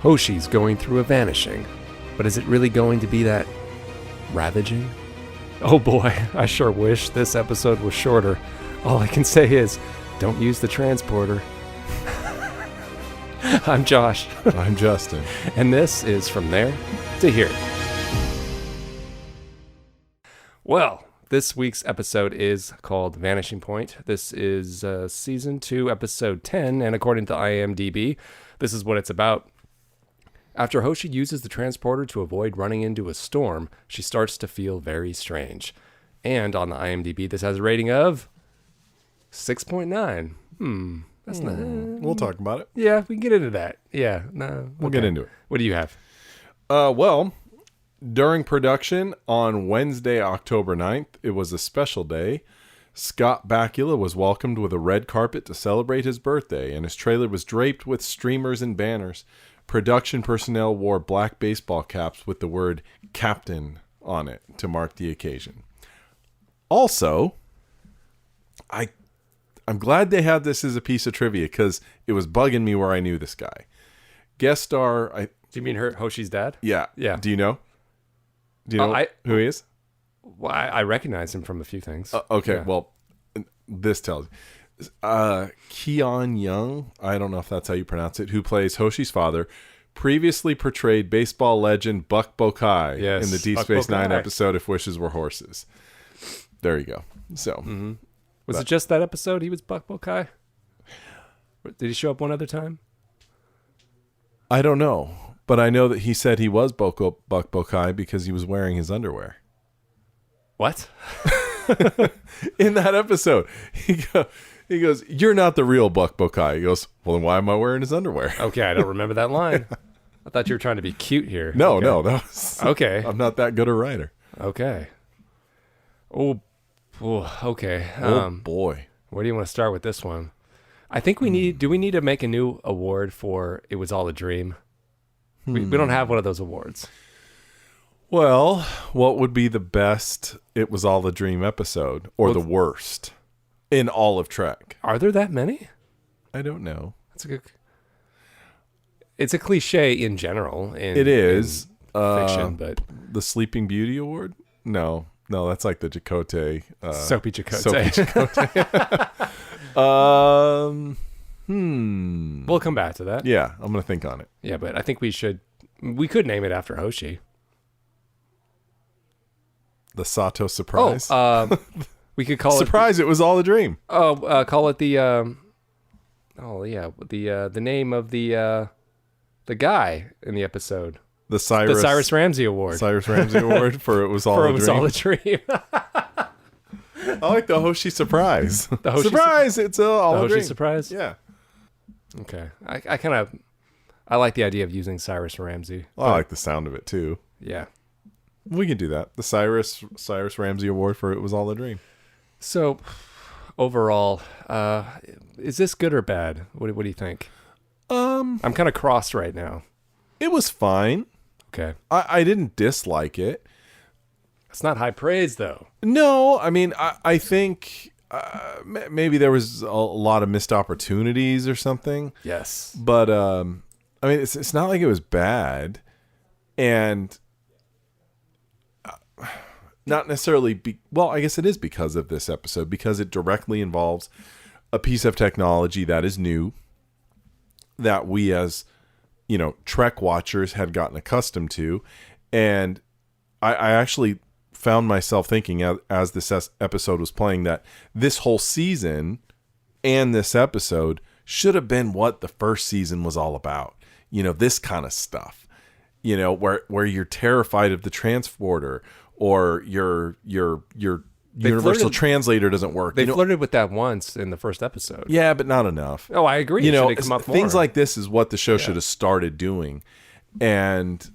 Hoshi's going through a vanishing, but is it really going to be that ravaging? Oh boy, I sure wish this episode was shorter. All I can say is, don't use the transporter. I'm Josh. I'm Justin. And this is From There to Here. Well, this week's episode is called Vanishing Point. This is Season 2, Episode 10, and according to IMDb, this is what it's about. After Hoshi uses the transporter to avoid running into a storm, she starts to feel very strange. And on the IMDb, this has a rating of 6.9. That's not... We'll talk about it. Yeah, we can get into that. Yeah. No, We'll get into it. What do you have? Well, during production on Wednesday, October 9th, it was a special day. Scott Bakula was welcomed with a red carpet to celebrate his birthday, and his trailer was draped with streamers and banners. Production personnel wore black baseball caps with the word Captain on it to mark the occasion. Also, I'm glad they had this as a piece of trivia because it was bugging me where I knew this guy. Guest star... Do you mean Hoshi's dad? Yeah. Yeah. Do you know? Who he is? Well, I recognize him from a few things. Okay, Yeah. Well, this tells you. Keon Young, I don't know if that's how you pronounce it, who plays Hoshi's father, previously portrayed baseball legend Buck Bokai in the Deep Space Nine episode If Wishes Were Horses. There you go. So... Was it just that episode he was Buck Bokai? Did he show up one other time? I don't know, but I know that he said he was Buck Bokai because he was wearing his underwear. What? In that episode, he goes, "You're not the real Buck Bokai." He goes, "Well, then why am I wearing his underwear?" Okay, I don't remember that line. I thought you were trying to be cute here. No, Okay. no, that was... Okay. I'm not that good a writer. Okay. Oh, okay. Oh, boy. Where do you want to start with this one? I think we need... Do we need to make a new award for It Was All a Dream? We don't have one of those awards. Well, what would be the best It Was All a Dream episode or the worst in all of Trek? Are there that many? I don't know. That's a good... It's a cliche in general. It is. In fiction, but... The Sleeping Beauty Award? No, that's like the Chakotay. Soapy Chakotay. Soapy Chakotay. We'll come back to that. Yeah, I'm going to think on it. Yeah, but I think we could name it after Hoshi. The Sato Surprise. We could call Surprise, it was all a dream. Call it the the name of the guy in the episode. The Cyrus Ramsey Award. Cyrus Ramsey Award for It Was All a Dream. It Was All a Dream. I like the Hoshi Surprise. The Hoshi Surprise, it's all a Hoshi dream. Surprise? Yeah. Okay. I like the idea of using Cyrus Ramsey. Well, I like the sound of it too. Yeah. We can do that. The Cyrus Ramsey Award for It Was All a Dream. So, overall, is this good or bad? What do you think? I'm kind of crossed right now. It was fine. Okay. I didn't dislike it. It's not high praise, though. No, I mean, I think maybe there was a lot of missed opportunities or something. Yes. But, I mean, it's not like it was bad. And not necessarily... well, I guess it is because of this episode, because it directly involves a piece of technology that is new, that we as... Trek watchers had gotten accustomed to. And I actually found myself thinking as this episode was playing that this whole season and this episode should have been what the first season was all about. This kind of stuff, where you're terrified of the transporter or your universal translator doesn't work. They flirted with that once in the first episode. Yeah, but not enough. Oh, I agree. Come up things more. like this is what the show should have started doing. And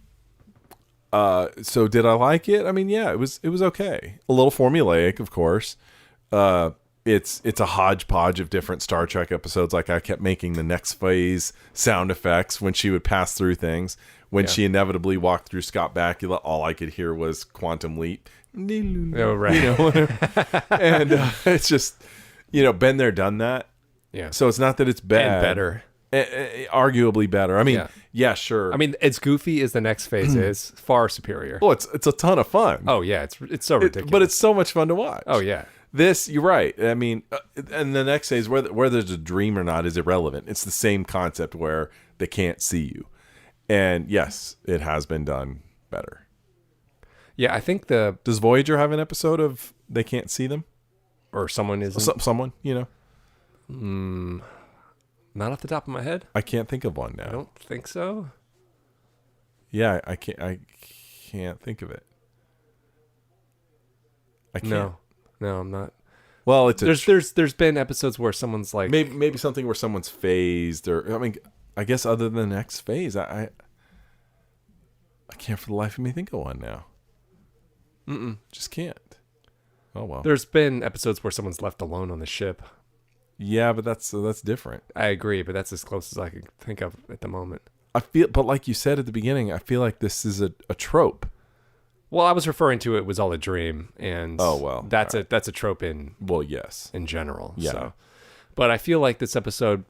so did I like it? I mean, yeah, it was okay. A little formulaic, of course. It's a hodgepodge of different Star Trek episodes. Like I kept making the next phase sound effects when she would pass through things. When she inevitably walked through Scott Bakula, all I could hear was Quantum Leap. Oh, right. And it's just, been there, done that. Yeah. So it's not that it's bad. And better. Arguably better. I mean, Yeah. yeah, sure. I mean, as goofy as the next phase is, far superior. well, it's a ton of fun. Oh yeah, it's so ridiculous. But it's so much fun to watch. oh yeah, This, you're right. I mean, and the next phase, whether there's a dream or not, is irrelevant. It's the same concept where they can't see you. And yes, it has been done better. yeah. I think Does Voyager have an episode of they can't see them? or someone is Someone, not off the top of my head. I can't think of one now. I don't think so. Yeah, I can't think of it. I can't. No, I'm not. Well, it's There's been episodes where someone's like maybe something where someone's phased, or I mean, I guess other than the next phase, I can't for the life of me think of one now. Just can't. Oh well. There's been episodes where someone's left alone on the ship. Yeah, but that's different. I agree, but that's as close as I can think of at the moment. I feel, but like you said at the beginning, I feel like this is a trope. Well, I was referring to it was all a dream, and that's a trope in Yes, in general. Yeah. So. But I feel like this episode,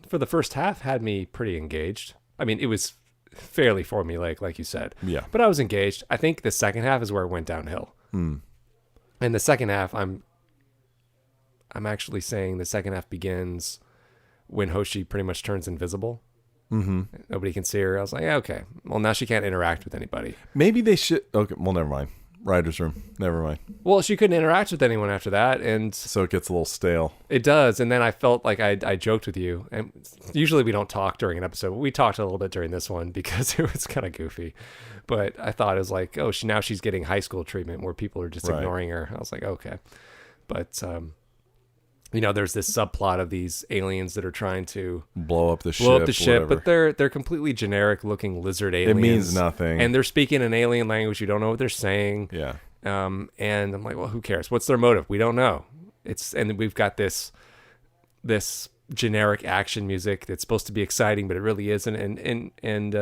for the first half, had me pretty engaged. I mean, it was fairly formulaic, like you said. Yeah. But I was engaged. I think the second half is where it went downhill. And the second half, I'm actually saying the second half begins when Hoshi pretty much turns invisible. Mm-hmm. Nobody can see her. I was like, yeah, okay. Well, now she can't interact with anybody. maybe they should. Okay, well, never mind. Writer's room. Never mind. Well, she couldn't interact with anyone after that, and So it gets a little stale. it does. And then I felt like I joked with you, and usually we don't talk during an episode, but we talked a little bit during this one because it was kind of goofy. But I thought it was like, oh, now she's getting high school treatment where people are just Right. ignoring her. I was like, okay. But there's this subplot of these aliens that are trying to Blow up the ship. whatever. But But they're completely generic looking lizard aliens. it means nothing. And they're speaking an alien language. You don't know what they're saying. yeah. And I'm like, well, who cares? What's their motive? We don't know. And we've got this generic action music that's supposed to be exciting, but it really isn't. And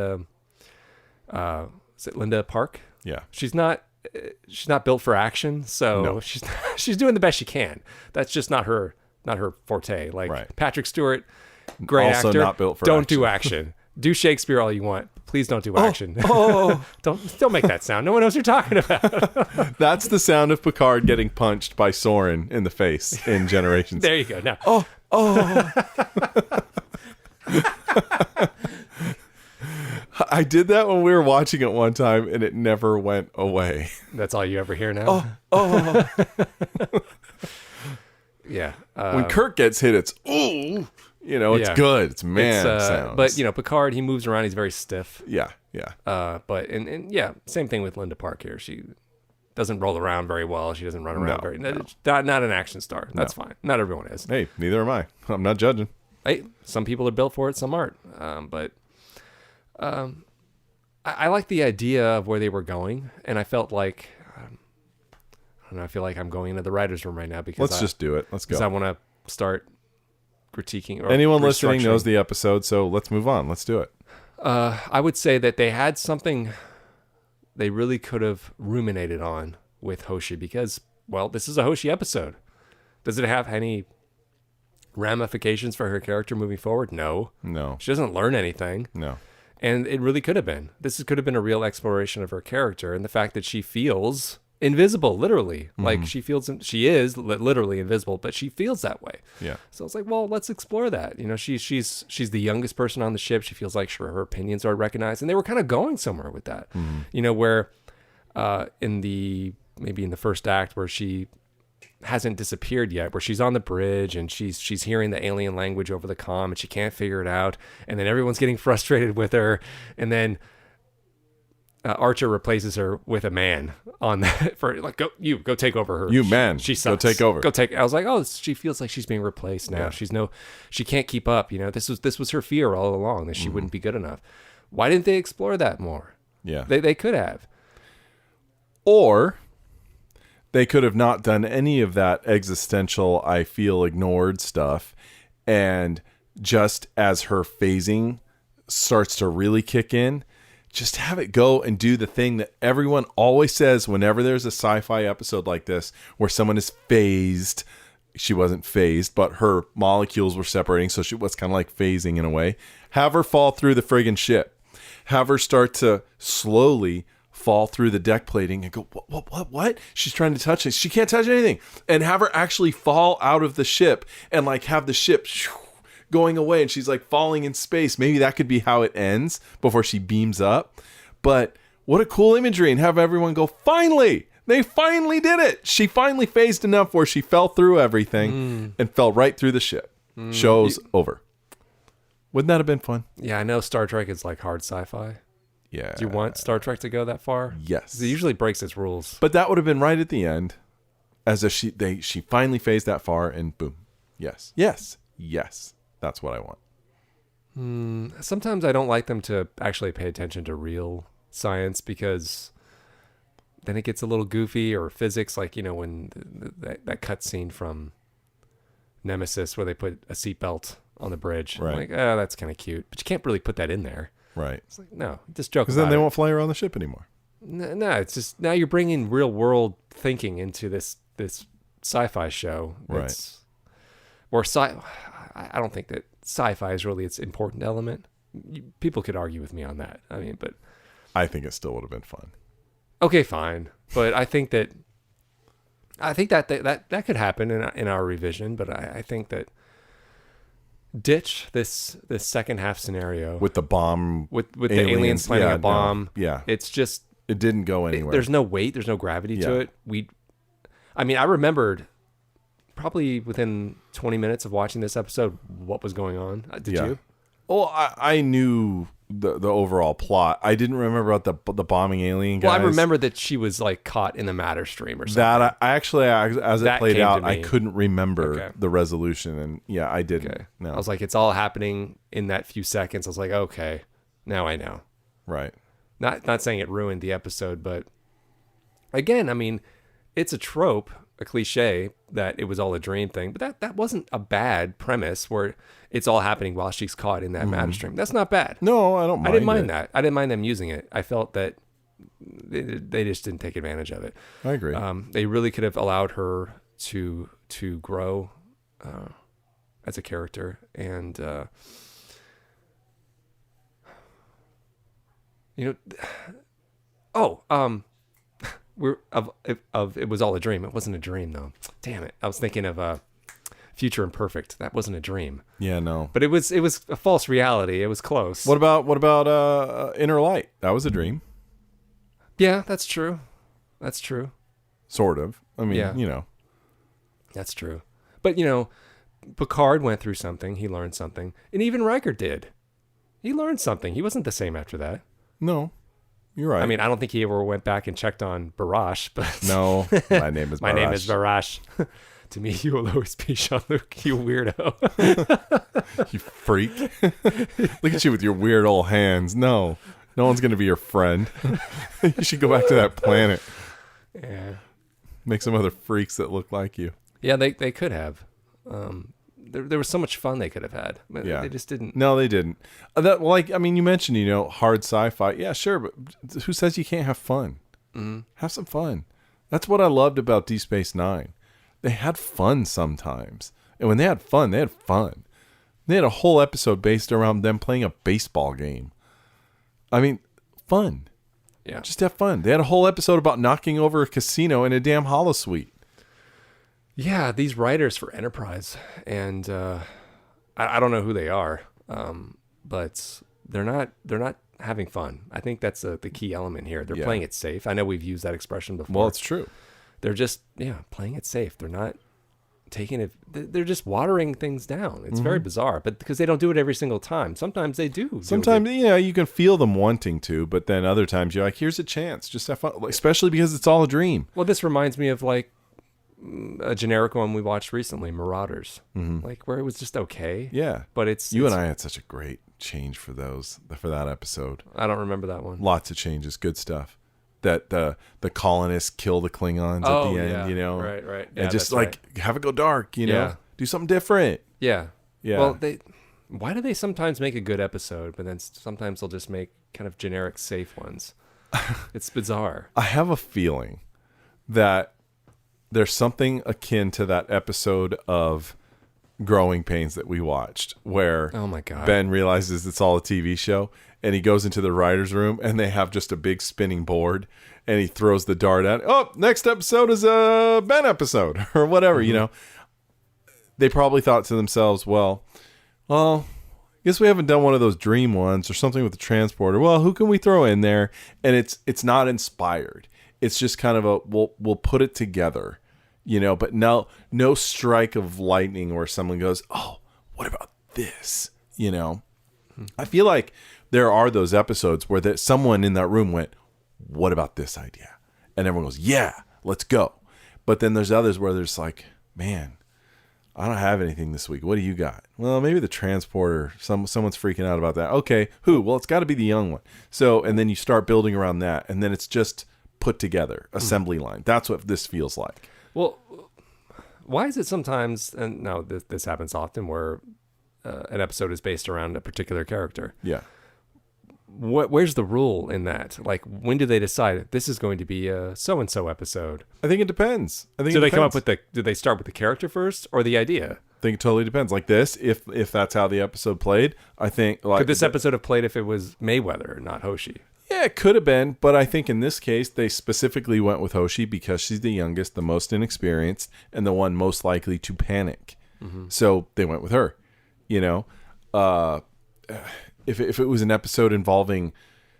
is it Linda Park? Yeah. She's not built for action, so No. she's doing the best she can. That's just not her forte. Like Right. Patrick Stewart, great Also actor. not built for don't action. do action. Do Shakespeare all you want. Please don't do action. Oh, Don't make that sound. No one knows what you're talking about. that's the sound of Picard getting punched by Soren in the face in Generations. There you go. Now, I did that when we were watching it one time, and it never went away. that's all you ever hear now. Yeah. When Kirk gets hit, it's ooh. It's Yeah. good. It's man sounds. But Picard, he moves around. He's very stiff. yeah. But yeah, same thing with Linda Park here. She doesn't roll around very well. She doesn't run around not an action star. That's fine. Not everyone is. Hey, neither am I. I'm not judging. Hey, some people are built for it, some aren't. But I like the idea of where they were going, and I felt like I don't know. I feel like I'm going into the writer's room right now because Let's just do it. Let's go. because I want to start critiquing. Or Anyone listening restructuring. knows the episode, so let's move on. Let's do it. I would say that they had something they really could have ruminated on with Hoshi because, well, this is a Hoshi episode. Does it have any ramifications for her character moving forward? No. She doesn't learn anything. No. And it really could have been. This could have been a real exploration of her character and the fact that she feels invisible, literally. Like she is literally invisible, but she feels that way. Yeah. So it's like, well, let's explore that. She's the youngest person on the ship. She feels like her opinions are recognized, and they were kind of going somewhere with that. Where maybe in the first act where she hasn't disappeared yet, where she's on the bridge and she's hearing the alien language over the comm and she can't figure it out, and then everyone's getting frustrated with her, and then Archer replaces her with a man on that for like go take over her. You man, she go sucks. take over. Go take. I was like, oh, she feels like she's being replaced now. Yeah. She can't keep up. This was her fear all along, that she wouldn't be good enough. Why didn't they explore that more? Yeah. They could have. Or they could have not done any of that existential, I feel ignored stuff. And just as her phasing starts to really kick in, just have it go and do the thing that everyone always says whenever there's a sci-fi episode like this, where someone is phased she wasn't phased, but her molecules were separating, so she was kind of like phasing in a way. Have her fall through the friggin' ship. Have her start to slowly fall through the deck plating and go, what? She's trying to touch it. She can't touch anything. And have her actually fall out of the ship and like have the ship going away and she's like falling in space. Maybe that could be how it ends before she beams up. But what a cool imagery, and have everyone go, finally! They finally did it! She finally phased enough where she fell through everything and fell right through the ship. Show's over. Wouldn't that have been fun? Yeah, I know Star Trek is like hard sci-fi. Yeah. Do you want Star Trek to go that far? Yes. It usually breaks its rules. But that would have been right at the end, as if she finally phased that far, and boom. Yes. That's what I want. Sometimes I don't like them to actually pay attention to real science, because then it gets a little goofy, or physics, like, when that cut scene from Nemesis where they put a seatbelt on the bridge. Right. I'm like, oh, that's kind of cute, but you can't really put that in there. Right. It's like, no, just joke about it. Because then they won't fly around the ship anymore. No, it's just now you're bringing real world thinking into this sci-fi show. Right. Or I don't think that sci-fi is really its important element. People could argue with me on that. I mean, but I think it still would have been fun. Okay, fine. But I think that could happen in our revision. But I think that ditch this second half scenario with the bomb, with the aliens planting a bomb. No, yeah, it's just it didn't go anywhere. There's no weight. There's no gravity to it. I remembered probably within 20 minutes of watching this episode what was going on. Did you? Well, I knew the overall plot. I didn't remember about the bombing alien guys. Well, I remember that she was like caught in the matter stream or something. That I actually, as it played out, I couldn't remember Okay. the resolution, and I didn't. Okay. No. I was like, it's all happening in that few seconds. I was like, okay, now I know. Right. Not saying it ruined the episode, but again, I mean, it's a trope, a cliche that it was all a dream thing, but that wasn't a bad premise where it's all happening while she's caught in that matter stream. That's not bad. No, I don't mind. I didn't mind that. I didn't mind them using it. I felt that they just didn't take advantage of it. I agree. They really could have allowed her to grow as a character, and we're of it was all a dream. It wasn't a dream though. Damn it! I was thinking of Future Imperfect. That wasn't a dream. Yeah, no. But it was a false reality. It was close. What about Inner Light? That was a dream. Yeah, that's true. That's true. Sort of. I mean, Yeah. That's true. But Picard went through something. He learned something, and even Riker did. He learned something. He wasn't the same after that. No, you're right. I mean, I don't think he ever went back and checked on Barash, but no, my name is Barash. My name is Barash. To me, you will always be Jean-Luc, you weirdo. You freak. Look at you with your weird old hands. No one's going to be your friend. You should go back to that planet. Yeah. Make some other freaks that look like you. Yeah, they could have. There was so much fun they could have had. But they just didn't. No, they didn't. You mentioned, hard sci-fi. Yeah, sure, but who says you can't have fun? Mm-hmm. Have some fun. That's what I loved about Deep Space Nine. They had fun sometimes. And when they had fun, they had fun. They had a whole episode based around them playing a baseball game. I mean, fun. Yeah. Just have fun. They had a whole episode about knocking over a casino in a damn holosuite. Yeah, these writers for Enterprise, and I don't know who they are, but they're not having fun. I think that's the key element here. They're playing it safe. I know we've used that expression before. Well, it's true. They're just playing it safe. They're not taking it. They're just watering things down. It's very bizarre, but because they don't do it every single time. Sometimes they do. Sometimes you can feel them wanting to, but then other times you're like, here's a chance. Just have fun, especially because it's all a dream. Well, this reminds me of like a generic one we watched recently, Marauders, like where it was just okay. Yeah, but and I had such a great change for that episode. I don't remember that one. Lots of changes, good stuff. That the colonists kill the Klingons at the end, right, and just have it go dark, do something different. Yeah. Well, why do they sometimes make a good episode, but then sometimes they'll just make kind of generic safe ones? It's bizarre. I have a feeling that there's something akin to that episode of Growing Pains that we watched where Oh my God. Ben realizes it's all a TV show and he goes into the writer's room and they have just a big spinning board and he throws the dart at, oh, next episode is a Ben episode or whatever, you know. They probably thought to themselves, well, I guess we haven't done one of those dream ones or something with the transporter. Well, who can we throw in there? And it's not inspired. It's just kind of a we'll put it together, you know, but no strike of lightning where someone goes, oh, what about this? You know, I feel like there are those episodes where someone in that room went, what about this idea? And everyone goes, yeah, let's go. But then there's others where there's like, man, I don't have anything this week. What do you got? Well, maybe the transporter. Someone's freaking out about that. Okay, who? Well, it's got to be the young one. So, and then you start building around that, and then it's just put together, assembly line. That's what this feels like. Well, why is it sometimes, and no, this happens often, where an episode is based around a particular character? Yeah. Where's the rule in that? Like, when do they decide this is going to be a so-and-so episode? I think it depends. Do they come up with do they start with the character first or the idea? I think it totally depends. Like this, if that's how the episode played, I think like could this episode have played if it was Mayweather, not Hoshi? Yeah, it could have been, but I think in this case they specifically went with Hoshi because she's the youngest, the most inexperienced, and the one most likely to panic. Mm-hmm. So they went with her. You know, if it was an episode involving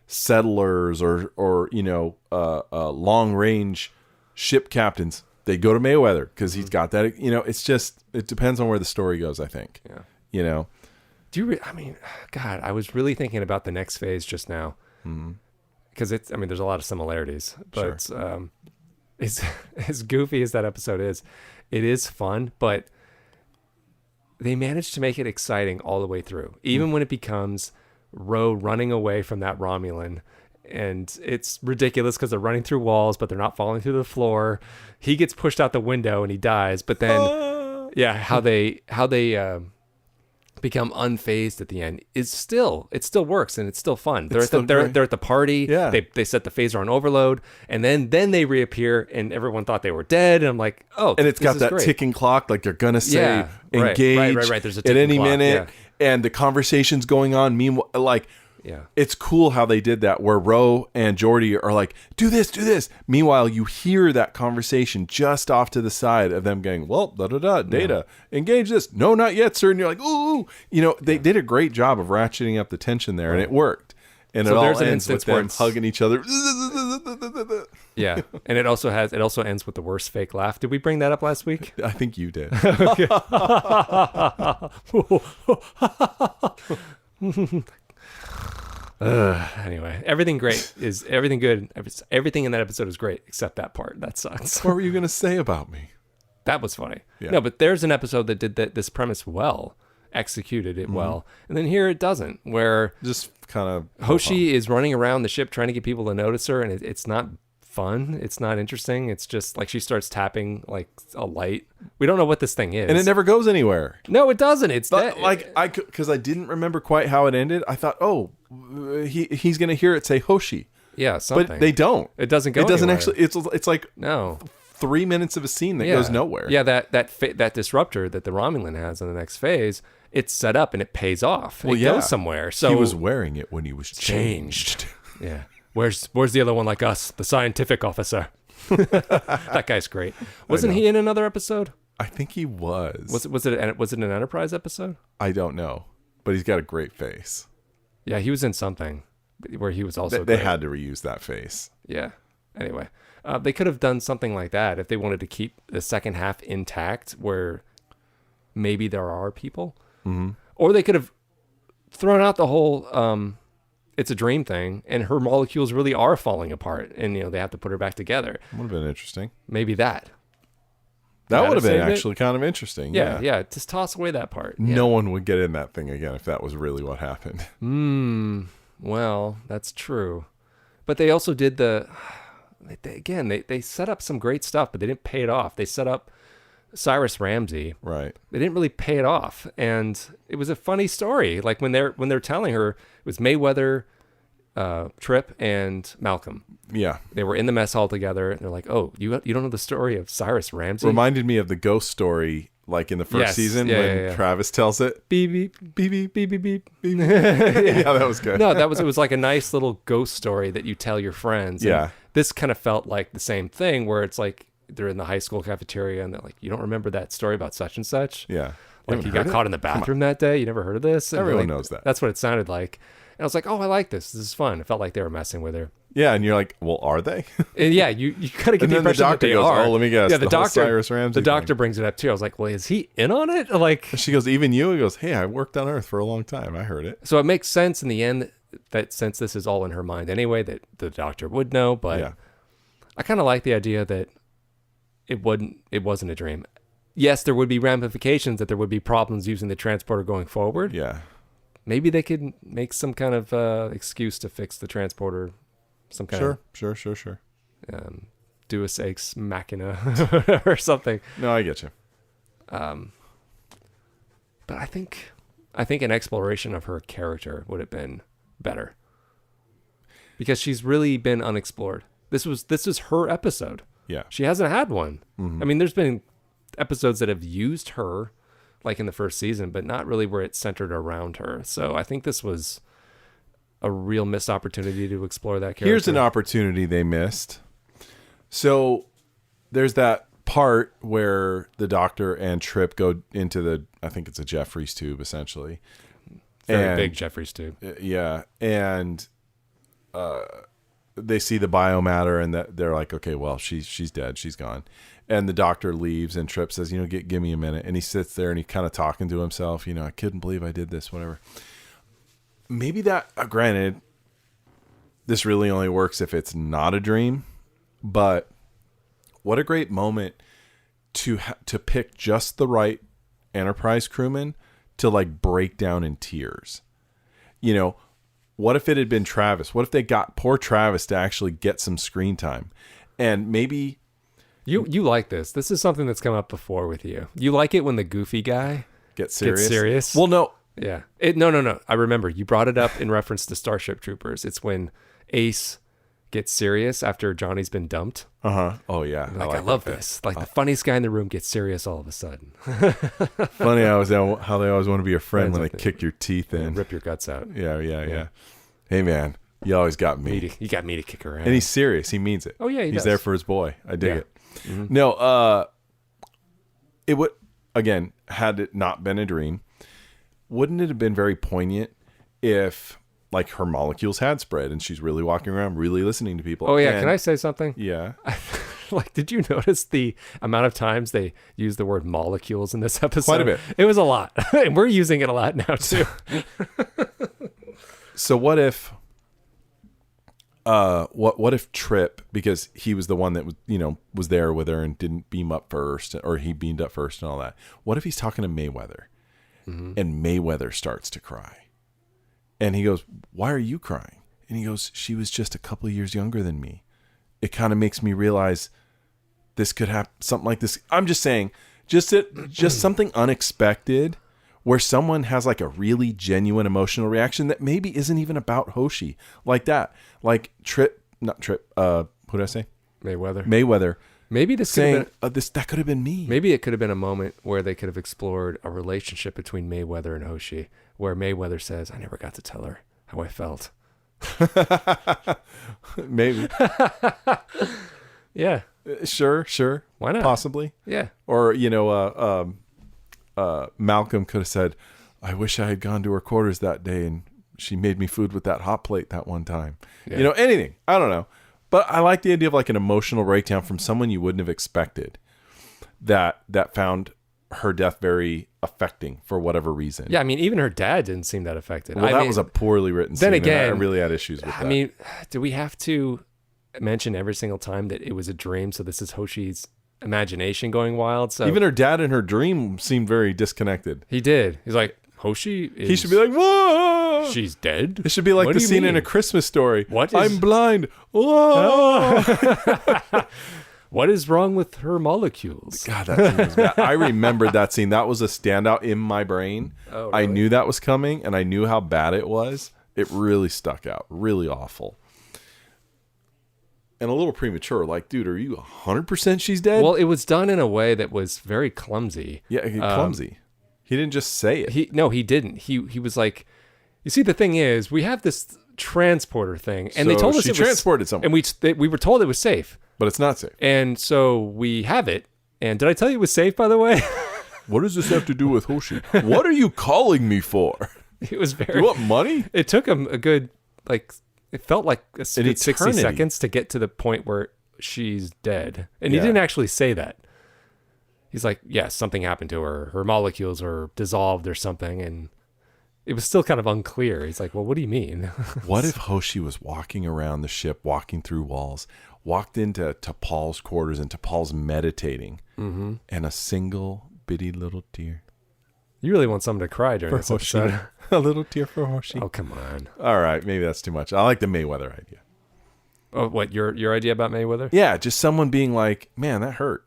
settlers or you know long range ship captains, they go to Mayweather because he's got that. You know, it depends on where the story goes. I think. Yeah. You know. I mean, God, I was really thinking about the next phase just now. Because I mean, there's a lot of similarities, but sure. As goofy as that episode is, it is fun, but they managed to make it exciting all the way through, even when it becomes Ro running away from that Romulan. And it's ridiculous because they're running through walls, but they're not falling through the floor. He gets pushed out the window and he dies. But then, how they become unfazed at the end it still works and it's still fun. They're at the party. Yeah. They set the phaser on overload and then they reappear and everyone thought they were dead. And I'm like, oh, and it's got that great ticking clock, like they're gonna say engage right. There's a ticking at any clock, minute, and the conversation's going on. Meanwhile, like. Yeah, it's cool how they did that where Ro and Geordi are like, do this. Meanwhile, you hear that conversation just off to the side of them going, well, data, engage this. No, not yet, sir. And you're like, ooh, you know, they did a great job of ratcheting up the tension there and it worked. And so it all ends with them hugging each other. Yeah, and it also ends with the worst fake laugh. Did we bring that up last week? I think you did. Anyway, everything good. Everything in that episode is great except that part. That sucks. What were you going to say about me? That was funny. Yeah. No, but there's an episode that did this premise well, executed it well, and then here it doesn't. Where just kind of Hoshi is running around the ship trying to get people to notice her, and it's not fun. It's not interesting. It's just like she starts tapping like a light. We don't know what this thing is, and it never goes anywhere. No, it doesn't. It's because I didn't remember quite how it ended. I thought, oh, he's gonna hear it say Hoshi. Yeah, something. But they don't. It doesn't go. It doesn't anywhere. actually. It's like no 3 minutes of a scene that goes nowhere. Yeah, that disruptor that the Romulan has in the next phase. It's set up and it pays off. It goes somewhere. So he was wearing it when he was changed. Yeah. Where's the other one like us, the scientific officer? That guy's great. Wasn't he in another episode? I think he was. Was it an Enterprise episode? I don't know, but he's got a great face. Yeah, he was in something where he was also. They had to reuse that face. Yeah. Anyway, they could have done something like that if they wanted to keep the second half intact, where maybe there are people, or they could have thrown out the whole. It's a dream thing, and her molecules really are falling apart, and they have to put her back together. Would have been interesting. Maybe that would have been actually kind of interesting. Yeah. Just toss away that part. No one would get in that thing again if that was really what happened. Well, that's true, but they also did they set up some great stuff, but they didn't pay it off. They set up Cyrus Ramsey. Right. They didn't really pay it off. And it was a funny story. Like when they're telling her it was Mayweather, Trip and Malcolm. Yeah. They were in the mess hall together, and they're like, "Oh, you don't know the story of Cyrus Ramsey?" Reminded me of the ghost story, like in the first season when Travis tells it. Beep beep beep beep beep beep beep. Yeah, that was good. No, it was like a nice little ghost story that you tell your friends. Yeah. And this kind of felt like the same thing, where it's like they're in the high school cafeteria, and they're like, "You don't remember that story about such and such?" Yeah. Like you got caught in the bathroom that day. You never heard of this? And Everyone knows that. That's what it sounded like. And I was like, oh, I like this. This is fun. It felt like they were messing with her. Yeah, and you're like, well, are they? And yeah, you kind of get the impression that they are. Oh, let me guess. Yeah, the doctor, Cyrus Ramsey the doctor brings it up too. I was like, well, is he in on it? Like, and she goes, even you? He goes, hey, I worked on Earth for a long time. I heard it. So it makes sense in the end that since this is all in her mind anyway, that the doctor would know. But I kind of like the idea that it wasn't a dream. Yes, there would be ramifications, that there would be problems using the transporter going forward. Yeah. Maybe they could make some kind of excuse to fix the transporter. Some kind of Sure. Deus ex machina or something. No, I get you. But I think an exploration of her character would have been better, because she's really been unexplored. This is her episode. Yeah. She hasn't had one. Mm-hmm. I mean, there's been episodes that have used her, like in the first season, but not really where it's centered around her. So I think this was a real missed opportunity to explore that character. Here's an opportunity they missed. So there's that part where the doctor and Trip go into I think it's a Jeffries tube, essentially. Very big Jeffries tube. Yeah. And they see the biomatter, and that they're like, okay, well, she's dead. She's gone. And the doctor leaves, and Trip says, give me a minute. And he sits there and he's kind of talking to himself, I couldn't believe I did this, whatever. Maybe that, granted, this really only works if it's not a dream, but what a great moment to pick just the right Enterprise crewman to like break down in tears. What if it had been Travis? What if they got poor Travis to actually get some screen time? And maybe you like this. This is something that's come up before with you. You like it when the goofy guy gets serious. Well, no. Yeah. No. I remember you brought it up in reference to Starship Troopers. It's when Ace gets serious after Johnny's been dumped. Uh-huh. Oh, yeah. I love this. Like the funniest guy in the room gets serious all of a sudden. Funny how they always want to be your friend when they kick your teeth in. Rip your guts out. Yeah. Hey, man, you always got me. You got me to kick around. And he's serious. He means it. Oh, yeah, he's there for his boy. I dig it. Mm-hmm. No, it would, again, had it not been a dream, wouldn't it have been very poignant if like her molecules had spread and she's really walking around, really listening to people? Oh, yeah. Can I say something? Yeah. Like, did you notice the amount of times they use the word molecules in this episode? Quite a bit. It was a lot. And we're using it a lot now, too. So what if what if Trip, because he was the one that was there with her and didn't beam up first, or he beamed up first and all that. What if he's talking to Mayweather, and Mayweather starts to cry, and he goes, "Why are you crying?" And he goes, "She was just a couple of years younger than me." It kind of makes me realize this could happen, something like this. I'm just saying, just something unexpected, where someone has like a really genuine emotional reaction that maybe isn't even about Hoshi, like that. Like not Trip, who did I say? Mayweather. Maybe this saying, that could have been me. Maybe it could have been a moment where they could have explored a relationship between Mayweather and Hoshi, where Mayweather says, "I never got to tell her how I felt." Maybe. Yeah. Sure. Why not? Possibly. Yeah. Or, Malcolm could have said, "I wish I had gone to her quarters that day and she made me food with that hot plate that one time." Yeah. Anything. I don't know. But I like the idea of like an emotional breakdown from someone you wouldn't have expected that found her death very affecting for whatever reason. Yeah, I mean, even her dad didn't seem that affected. Well, that was a poorly written scene. Then again, I really had issues with that. I mean, do we have to mention every single time that it was a dream? So this is Hoshi's imagination going wild. So even her dad in her dream seemed very disconnected. He did. He's like, Hoshi is... He should be like, "Whoa! She's dead?" It should be like What the do you scene mean? in A Christmas Story. What is- I'm blind. Whoa! What is wrong with her molecules? God, that scene was bad. I remembered that scene. That was a standout in my brain. Oh, I really? knew that was coming, and I knew how bad it was. It really stuck out. Really awful. And a little premature. Like, dude, are you 100% she's dead? Well, it was done in a way that was very clumsy. Yeah, clumsy. He didn't just say it. He didn't. He was like, you see, the thing is, we have this transporter thing, and So they told us she it transported was, someone. and we were told it was safe, But it's not safe. and so we have it. And did I tell you it was safe, by the way? What does this have to do with Hoshi? What are you calling me for? It was very. You want money? It took him a good, like, it felt like a good 60 eternity. seconds to get to the point where she's dead. And Yeah. he didn't actually say that. He's like, yes, something happened to her. Her molecules are dissolved or something. And it was still kind of unclear. He's like, well, what do you mean? What if Hoshi was walking around the ship, walking through walls, walked into T'Pol's quarters, and T'Pol's meditating, and a single bitty little tear You really want someone to cry during this Hoshi. episode. A little tear for Hoshi. Oh, come on. All right, maybe that's too much. I like the Mayweather idea. Oh, what, your idea about Mayweather? Yeah, just someone being like, man, that hurt.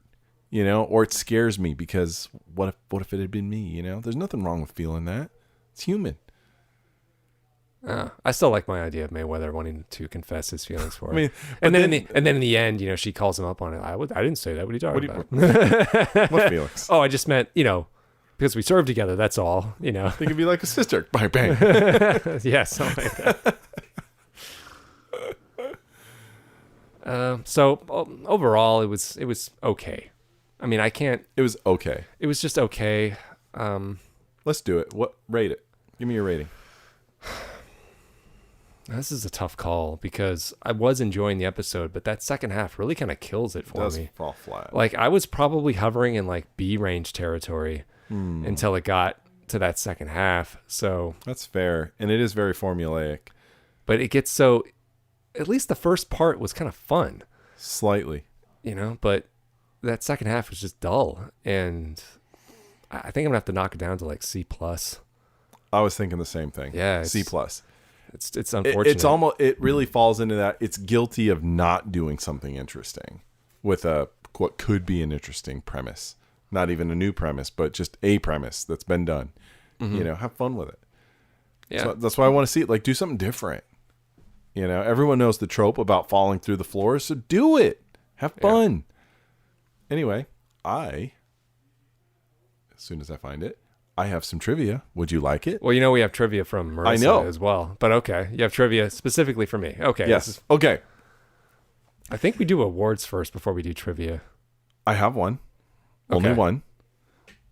You know, or it scares me because what if it had been me, you know? There's nothing wrong with feeling that. It's human. I still like my idea of Mayweather wanting to confess his feelings for her. I mean, and then in the end, you know, she calls him up on it. I didn't say that. What are you talking about? What feelings? Oh, I just meant, you know, because we served together. That's all, you know. They could be like a sister. Bang, bang. Yeah, something like that. So overall, it was okay. I mean, It was okay. it was just okay. Let's do it. Rate it? Give me your rating. This is a tough call because I was enjoying the episode, but that second half really kind of kills it for Does me. fall flat. Like, I was probably hovering in like B range territory until it got to that second half. So, That's fair. And it is very formulaic. but it gets so, at least the first part was kind of fun, Slightly. you know, but that second half was just dull. And I think I'm gonna have to knock it down to like C plus. I was thinking the same thing. Yeah, C plus. It's unfortunate. It's almost. It really falls into that. It's guilty of not doing something interesting with what could be an interesting premise. Not even a new premise, but just a premise that's been done. You know, have fun with it. Yeah. So that's why I want to see it. Like, do something different. You know, everyone knows the trope about falling through the floor, so do it. Have fun. Anyway, as soon as I find it, I have some trivia. Would you like it? Well, you know, we have trivia from Marissa I know. as well. But okay, you have trivia specifically for me. Okay. Yes. Okay. I think we do awards first before we do trivia. I have one. Only Okay. one.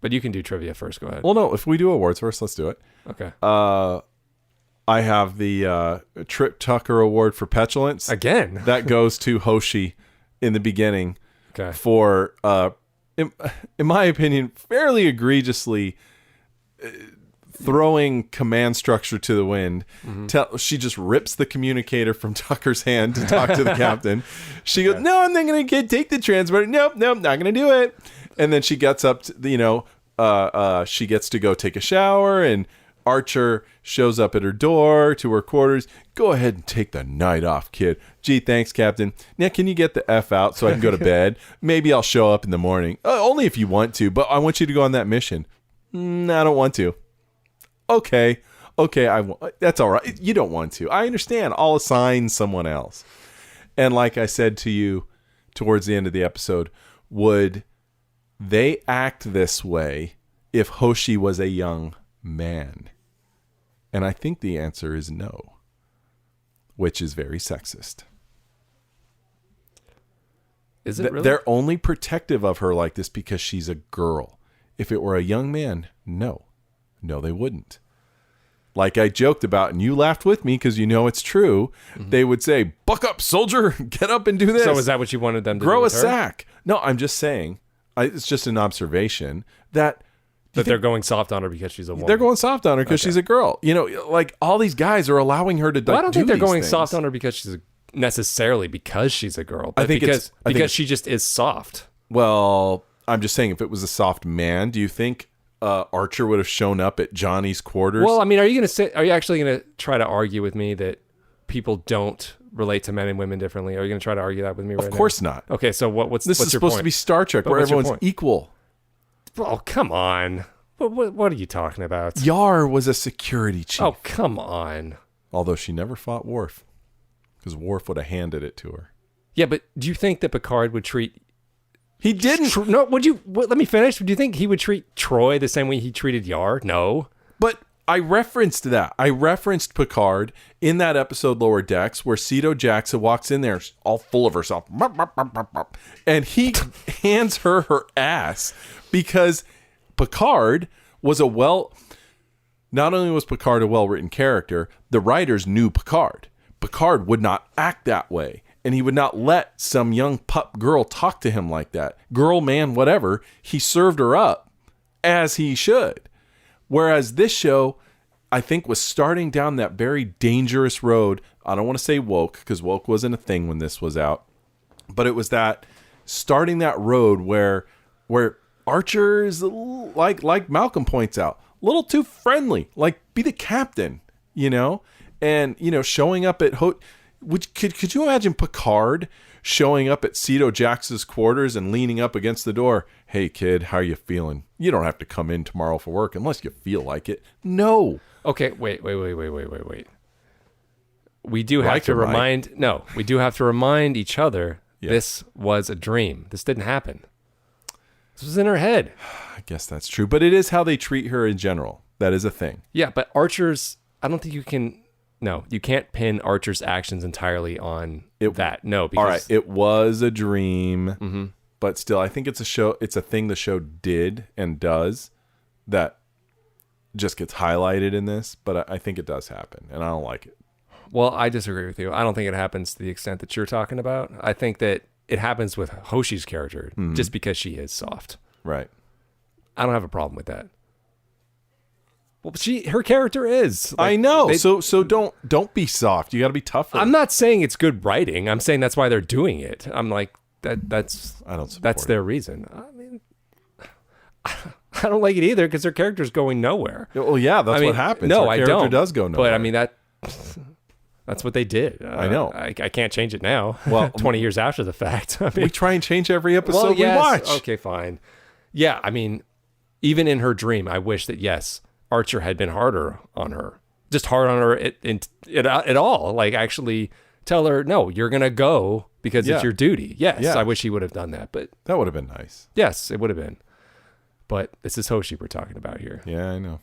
But you can do trivia first. Go ahead. Well, no, if we do awards first, let's do it. Okay. I have the Trip Tucker Award for Petulance. Again. That goes to Hoshi in the beginning Okay. for, in my opinion, fairly egregiously throwing command structure to the wind. She just rips the communicator from Tucker's hand to talk to the captain. She goes, no, I'm not going to take the transporter. Nope, not going to do it. And then she gets up to, she gets to go take a shower, and Archer shows up at her door to her quarters. Go ahead and take the night off, kid. Gee, thanks, Captain. Now, can you get the F out so I can go to bed? Maybe I'll show up in the morning. Only if you want to, but I want you to go on that mission. I don't want to. Okay, that's all right. You don't want to. I understand. I'll assign someone else. And like I said to you towards the end of the episode, would they act this way if Hoshi was a young man? And I think the answer is no, which is very sexist. Is it really? They're only protective of her like this because she's a girl. If it were a young man, no, they wouldn't. Like I joked about, and you laughed with me because you know it's true. They would say, "Buck up, soldier! Get up and do this." So is that what you wanted them to grow do a with her? sack? No, I'm just saying. It's just an observation that They're going soft on her because she's a woman. they're going soft on her because she's a girl. You know, like all these guys are allowing her to. Well, I don't think they're going things. soft on her because she's necessarily because she's a girl. But I think because she just is soft. Well, I'm just saying, if it was a soft man, do you think Archer would have shown up at Johnny's quarters? Well, I mean, are you actually going to try to argue with me that people don't relate to men and women differently? Are you going to try to argue that with me right now? of course not. Okay, so what's This what's is your supposed point? to be Star Trek, where what's your everyone's point? equal. Oh, come on. What are you talking about? Yar was a security chief. Oh, come on. Although she never fought Worf, because Worf would have handed it to her. Yeah, but do you think that Picard would treat... He didn't. No, let me finish. Do you think he would treat Troy the same way he treated Yar? No. But I referenced that. I referenced Picard in that episode Lower Decks where Cedo Jackson walks in there all full of herself. And he hands her ass because Picard was not only was Picard a well-written character, the writers knew Picard. Picard would not act that way. And he would not let some young pup girl talk to him like that. Girl, man, whatever. He served her up as he should. Whereas this show, I think, was starting down that very dangerous road. I don't want to say woke, because woke wasn't a thing when this was out. But it was that starting that road where Archer is, like Malcolm points out, a little too friendly. Like, be the captain, you know? And, you know, showing up at... Could you imagine Picard showing up at Cedo Jax's quarters and leaning up against the door? Hey, kid, how you feeling? You don't have to come in tomorrow for work unless you feel like it. No. Okay, wait. We do have to remind... Right? No, we do have to remind each other this was a dream. This didn't happen. This was in her head. I guess that's true. But it is how they treat her in general. That is a thing. Yeah, but Archer's... I don't think you can... No, you can't pin Archer's actions entirely on that. No, because... All right, it was a dream, but still, I think it's a thing the show did and does that just gets highlighted in this, but I think it does happen, and I don't like it. Well, I disagree with you. I don't think it happens to the extent that you're talking about. I think that it happens with Hoshi's character just because she is soft. Right. I don't have a problem with that. Well, her character is. Like, I know. So don't be soft. You got to be tougher. I'm not saying it's good writing. I'm saying that's why they're doing it. I'm like that's their reason. I mean, I don't like it either because their character's going nowhere. Well, yeah, that's what happens. No, Our I character don't. Does go nowhere. But I mean that's what they did. I know. I can't change it now. Well, 20 years after the fact. I mean, we try and change every episode we watch. Okay, fine. Yeah, I mean, even in her dream, I wish that Archer had been harder on her. Just hard on her at all. Like, actually tell her, no, you're going to go because it's your duty. Yes, I wish he would have done that. But that would have been nice. Yes, it would have been. But this is Hoshi we're talking about here. Yeah, I know.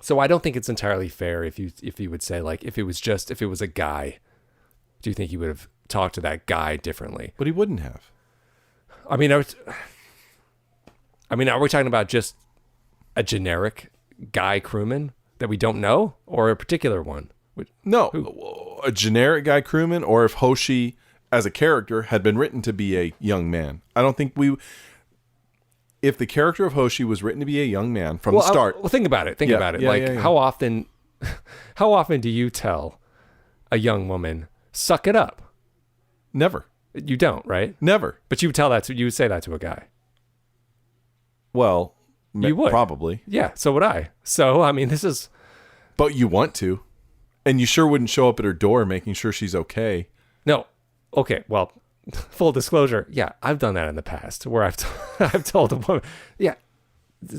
So I don't think it's entirely fair if you would say, like, if it was a guy, do you think he would have talked to that guy differently? But he wouldn't have. I mean, are we talking about just a generic guy crewman that we don't know, or a particular one? No, a generic guy crewman, or if Hoshi as a character had been written to be a young man. I don't think if the character of Hoshi was written to be a young man from the start. Well, think about it. Yeah. How often do you tell a young woman, suck it up? Never. You don't, right? Never. But you would say that to a guy. Well, you would. Probably. Yeah, so would I. So, I mean, this is... But you want to. And you sure wouldn't show up at her door making sure she's okay. No. Okay, well, full disclosure. Yeah, I've done that in the past where I've told a woman,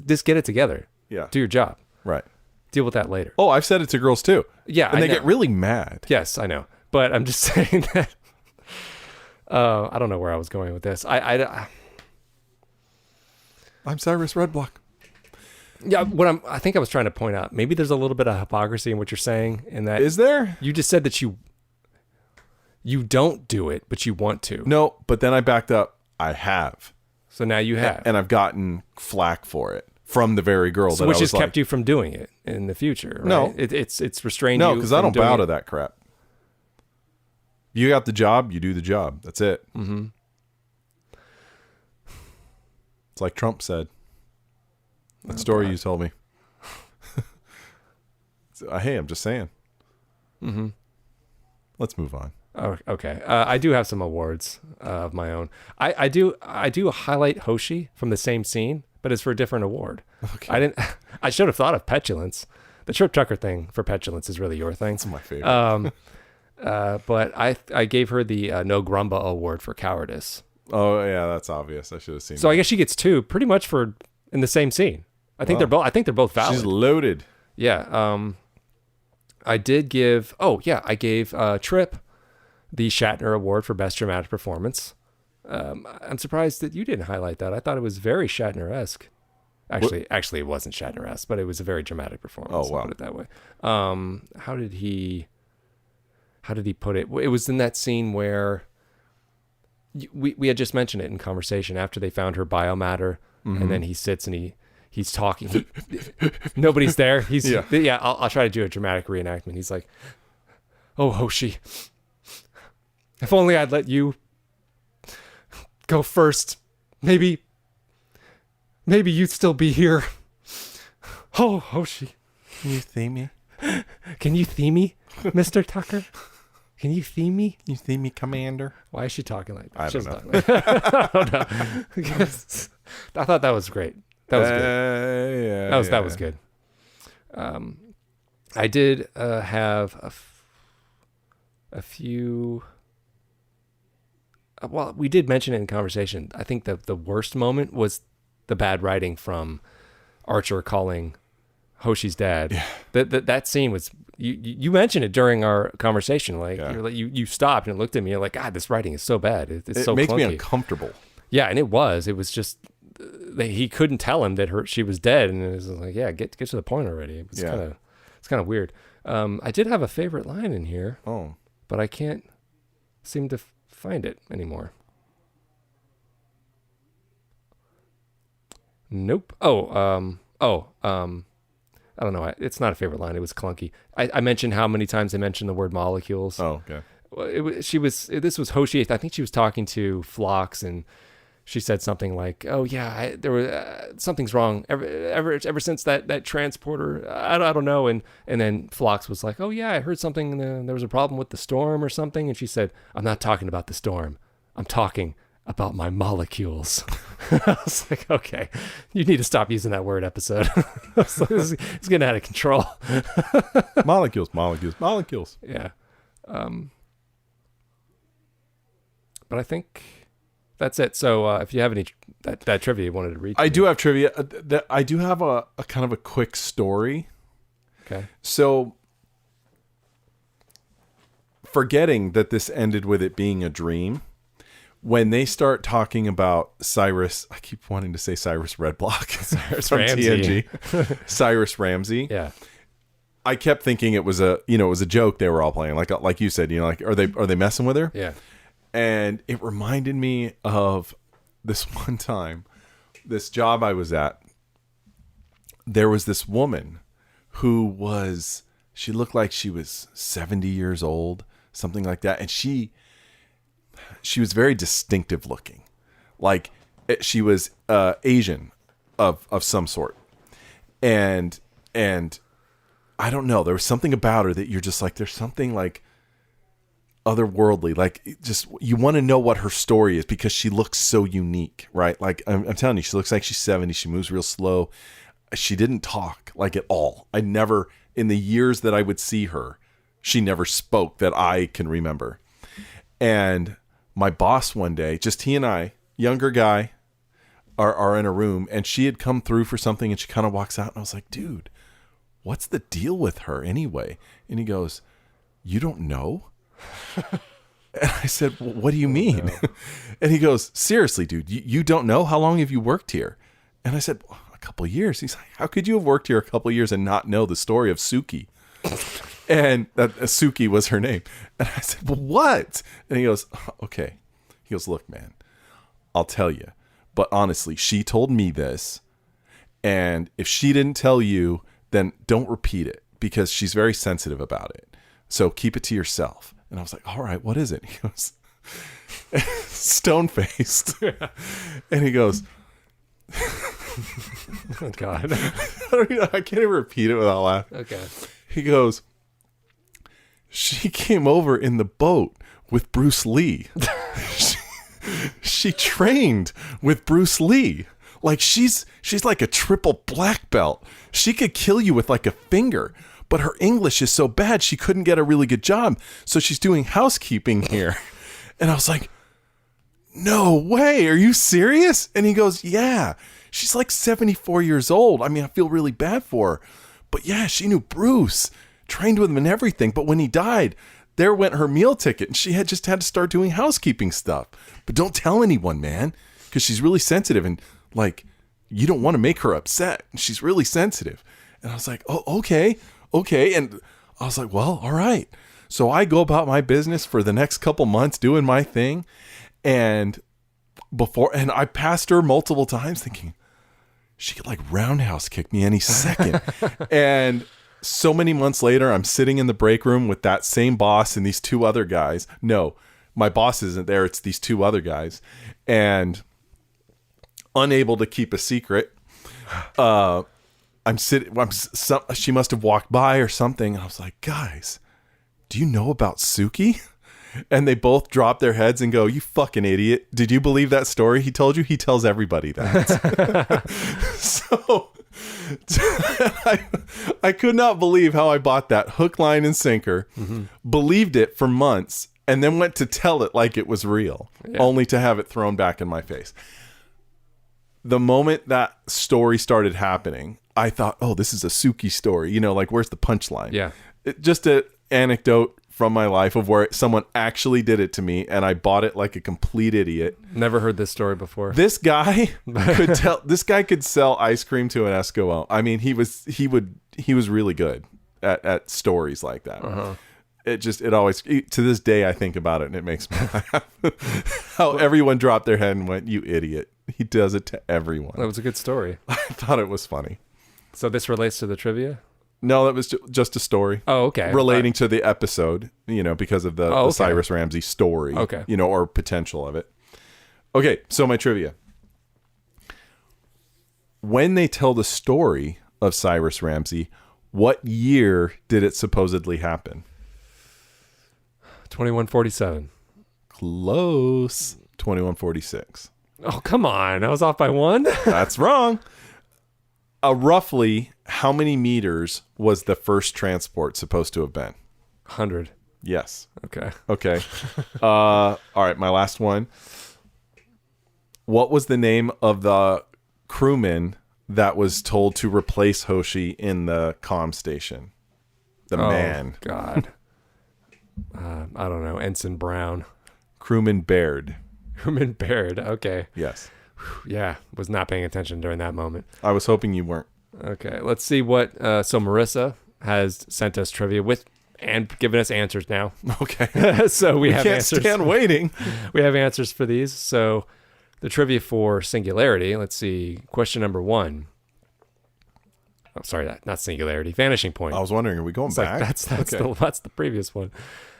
just get it together. Yeah. Do your job. Right. Deal with that later. Oh, I've said it to girls too. Yeah, and they get really mad. Yes, I know. But I'm just saying that... I don't know where I was going with this. I'm Cyrus Redblock. Yeah, I think I was trying to point out, maybe there's a little bit of hypocrisy in what you're saying. In that, is there? You just said that you don't do it, but you want to. No, but then I backed up. I have. So now you have, and I've gotten flack for it from the very girl that which I was has kept you from doing it in the future. Right? No, it's restrained you. No, because I don't bow to that crap. You got the job, you do the job. That's it. Mm-hmm. It's like Trump said. That story you told me. Hey, I'm just saying. Mm-hmm. Let's move on. Oh, okay. I do have some awards of my own. I do highlight Hoshi from the same scene, but it's for a different award. Okay. I should have thought of petulance. The Trip Tucker thing for petulance is really your thing. It's my favorite. But I gave her the No Grumba award for cowardice. Oh yeah, that's obvious. I should have seen. So that. I guess she gets two, pretty much for in the same scene. I think they're both valid. She's loaded. Yeah. I did give. Oh yeah, I gave Trip the Shatner Award for Best Dramatic Performance. I'm surprised that you didn't highlight that. I thought it was very Shatner-esque. Actually, it wasn't Shatner-esque, but it was a very dramatic performance. Oh wow! I'll put it that way. How did he put it? It was in that scene where we had just mentioned it in conversation after they found her biomatter, and then he sits and he's talking. Nobody's there. I'll try to do a dramatic reenactment. He's like, "Oh Hoshi, if only I'd let you go first. Maybe you'd still be here. Oh, Hoshi. Can you theme me? Can you theme me, Mr. Tucker? Can you theme me? You theme me, Commander? Why is she talking like that? I don't know. I don't know. I thought that was great. That was good. That was good. I did have a few... Well, we did mention it in conversation. I think the worst moment was the bad writing from Archer calling Hoshi's dad. Yeah. That scene was, you mentioned it during our conversation. Like, you're like you stopped and looked at me. You're like, God, this writing is so bad. It's so makes clunky. Me uncomfortable. Yeah, and it was just he couldn't tell him that she was dead, and it was like, yeah, get to the point already. It's kind of weird. I did have a favorite line in here. Oh, but I can't seem to find it anymore. Nope. I don't know. It's not a favorite line. It was clunky. I mentioned how many times I mentioned the word molecules. Oh, okay. This was Hoshi. I think she was talking to Phlox, and she said something like, "Oh yeah, there was something's wrong. Ever since that transporter, I don't know." And then Phlox was like, "Oh yeah, I heard something. There was a problem with the storm or something." And she said, "I'm not talking about the storm. I'm talking about my molecules." I was like, "Okay, you need to stop using that word, episode." It's getting out of control. Molecules. Yeah. But I think that's it. So if you have any that trivia you wanted to read, I do have trivia. I do have a kind of a quick story. Okay. So, forgetting that this ended with it being a dream, when they start talking about Cyrus, I keep wanting to say Cyrus Red Block, Cyrus from Ramsey. TNG, Cyrus Ramsey. Yeah. I kept thinking it was a joke they were all playing, like you said, like are they messing with her? Yeah. And it reminded me of this one time, this job I was at. There was this woman who she looked like she was 70 years old, something like that. And she was very distinctive looking. Like she was Asian of some sort. And I don't know, there was something about her that you're just like, there's something like otherworldly, like just you want to know what her story is because she looks so unique, right? Like I'm telling you, she looks like she's 70. She moves real slow. She didn't talk like at all. I never, in the years that I would see her, she never spoke that I can remember. And my boss one day, just he and I, younger guy, are in a room, and she had come through for something, and she kind of walks out, and I was like, dude, what's the deal with her anyway? And he goes, you don't know? And I said, well, what do you mean? No. And he goes, seriously, dude, you don't know? How long have you worked here? And I said, well, a couple of years. He's like, how could you have worked here a couple of years and not know the story of Suki? And that Suki was her name. And I said, well, what? And he goes, okay. He goes, look, man, I'll tell you. But honestly, she told me this. And if she didn't tell you, then don't repeat it because she's very sensitive about it. So keep it to yourself. And I was like, all right, what is it? He goes, stone-faced. Yeah. And he goes, oh, God. I can't even repeat it without laughing. Okay. He goes, she came over in the boat with Bruce Lee. She trained with Bruce Lee. Like she's like a triple black belt. She could kill you with like a finger. But her English is so bad, she couldn't get a really good job. So she's doing housekeeping here. And I was like, no way. Are you serious? And he goes, yeah. She's like 74 years old. I mean, I feel really bad for her. But yeah, she knew Bruce. trained with him and everything. But when he died, there went her meal ticket, and she had to start doing housekeeping stuff. But don't tell anyone, man, because she's really sensitive, and like, you don't want to make her upset. She's really sensitive. And I was like, oh, okay. And I was like, well, all right. So I go about my business for the next couple months doing my thing. And I passed her multiple times thinking she could like roundhouse kick me any second. And so many months later, I'm sitting in the break room with that same boss and these two other guys. No, my boss isn't there. It's these two other guys. And unable to keep a secret, she must have walked by or something. And I was like, guys, do you know about Suki? And they both drop their heads and go, you fucking idiot. Did you believe that story he told you? He tells everybody that. So I could not believe how I bought that hook, line, and sinker, believed it for months, and then went to tell it like it was real, only to have it thrown back in my face. The moment that story started happening, I thought, oh, this is a Suki story. You know, like, where's the punchline? Yeah. Just an anecdote from my life of where someone actually did it to me, and I bought it like a complete idiot. Never heard this story before. This guy could sell ice cream to an Eskimo. I mean, he was really good at stories like that. Uh-huh. It always, to this day, I think about it and it makes me laugh. How everyone dropped their head and went, you idiot. He does it to everyone. That was a good story. I thought it was funny. So this relates to the trivia? No, that was just a story. Oh, okay. Relating to the episode, because of the Cyrus Ramsey story, or potential of it. Okay, so my trivia. When they tell the story of Cyrus Ramsey, what year did it supposedly happen? 2147. Close. 2146. Oh, come on. I was off by one? That's wrong. Roughly, how many meters was the first transport supposed to have been? 100. Yes. Okay. All right, my last one. What was the name of the crewman that was told to replace Hoshi in the comm station? The man. God. I don't know. Ensign Brown. Crewman Baird. Crewman Baird. Okay. Yes. Yeah, was not paying attention during that moment. I was hoping you weren't. Okay, let's see what. So Marissa has sent us trivia and given us answers now. Okay. So we have can't answers. Stand waiting. We have answers for these. So the trivia for Singularity. Let's see. Question number 1. Oh, sorry, not Singularity. Vanishing Point. I was wondering, are we going back? Like, that's the previous one.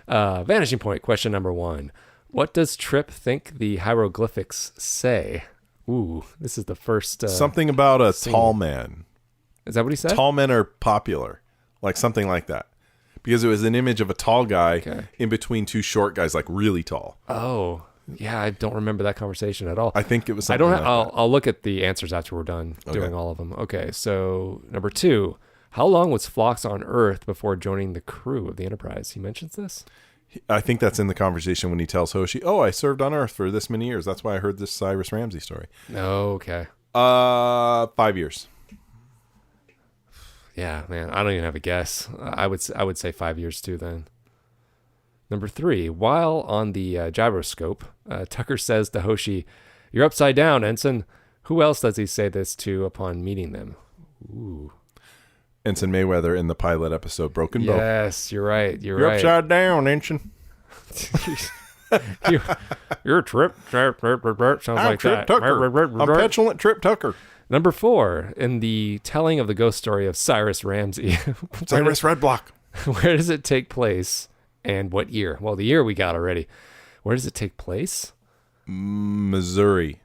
Vanishing Point. Question number 1. What does Trip think the hieroglyphics say? Ooh, this is the first... something about a tall man. Is that what he said? Tall men are popular. Like something like that. Because it was an image of a tall guy in between two short guys, like really tall. Oh, yeah, I don't remember that conversation at all. I think it was something like that. I'll look at the answers after we're done doing all of them. Okay, so number 2. How long was Phlox on Earth before joining the crew of the Enterprise? He mentions this? I think that's in the conversation when he tells Hoshi, oh, I served on Earth for this many years. That's why I heard this Cyrus Ramsey story. Okay. 5 years. Yeah, man, I don't even have a guess. I would say 5 years too then. Number 3, while on the gyroscope, Tucker says to Hoshi, "You're upside down, Ensign." Who else does he say this to upon meeting them? Ooh. Ensign Mayweather in the pilot episode Broken Bow. Yes, you're right. You're upside down, Ensign. You're a Trip. Sounds like Trip that. Tucker. I'm petulant Trip Tucker. Number 4, in the telling of the ghost story of Cyrus Ramsey. Cyrus Red Block. Where does it take place and what year? Well, the year we got already. Where does it take place? Missouri.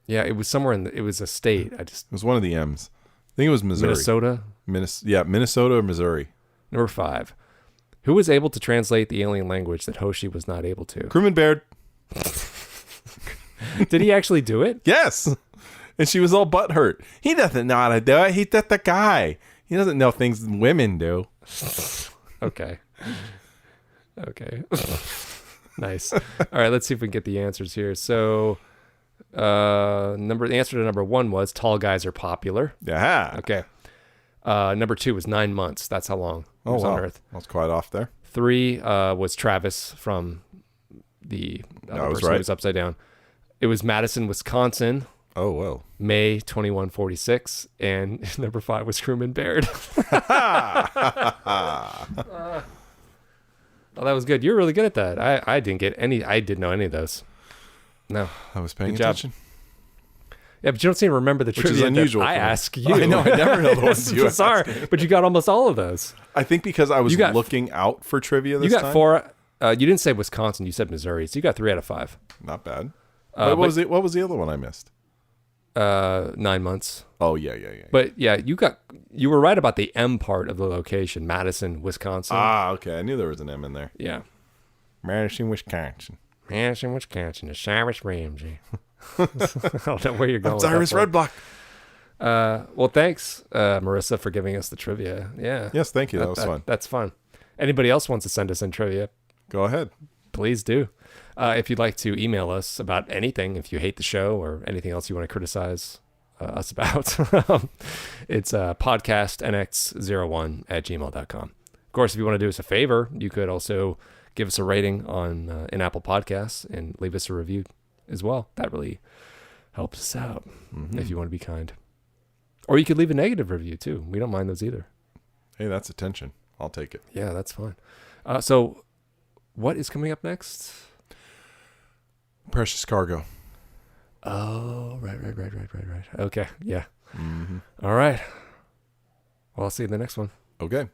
Yeah, it was somewhere it was a state. It was one of the M's. I think it was Missouri. Minnesota? Minnesota or Missouri. Number 5. Who was able to translate the alien language that Hoshi was not able to? Crewman Baird. Did he actually do it? Yes. And she was all butthurt. He doesn't know how to do it. He's just a guy. He doesn't know things women do. Okay. Nice. All right, let's see if we can get the answers here. So, the answer to number 1 was tall guys are popular. Yeah. Okay. Number 2 was 9 months. That's how long he was on Earth. I was quite off there. 3 was Travis from the other person who was upside down. It was Madison, Wisconsin. Oh, well. May 2146. And number 5 was Crewman Baird. Oh, that was good. You're really good at that. I didn't know any of those. No. I was paying attention. Yeah, but you don't seem to remember the trivia is unusual that I ask you. I know. I never know the ones you ask. Bizarre, but you got almost all of those. I think because I was looking out for trivia this time. You got 4. You didn't say Wisconsin. You said Missouri. So you got 3 out of 5. Not bad. What was the other one I missed? 9 months. Oh, yeah. But yeah, you were right about the M part of the location, Madison, Wisconsin. Ah, okay. I knew there was an M in there. Yeah. Madison, Wisconsin. The Cyrus Ramsey. I don't know where you're going. Cyrus Redblock. Well, thanks, Marissa, for giving us the trivia. Yeah. Yes, thank you. That was fun. That's fun. Anybody else wants to send us in trivia? Go ahead. Please do. If you'd like to email us about anything, if you hate the show or anything else you want to criticize us about, it's podcastnx01@gmail.com. Of course, if you want to do us a favor, you could also give us a rating on in Apple Podcasts and leave us a review as well. That really helps us out if you want to be kind. Or you could leave a negative review too. We don't mind those either. Hey, that's attention. I'll take it. Yeah, that's fine. So what is coming up next? Precious Cargo. Oh, right. Okay, yeah. All right. Well, I'll see you in the next one. Okay.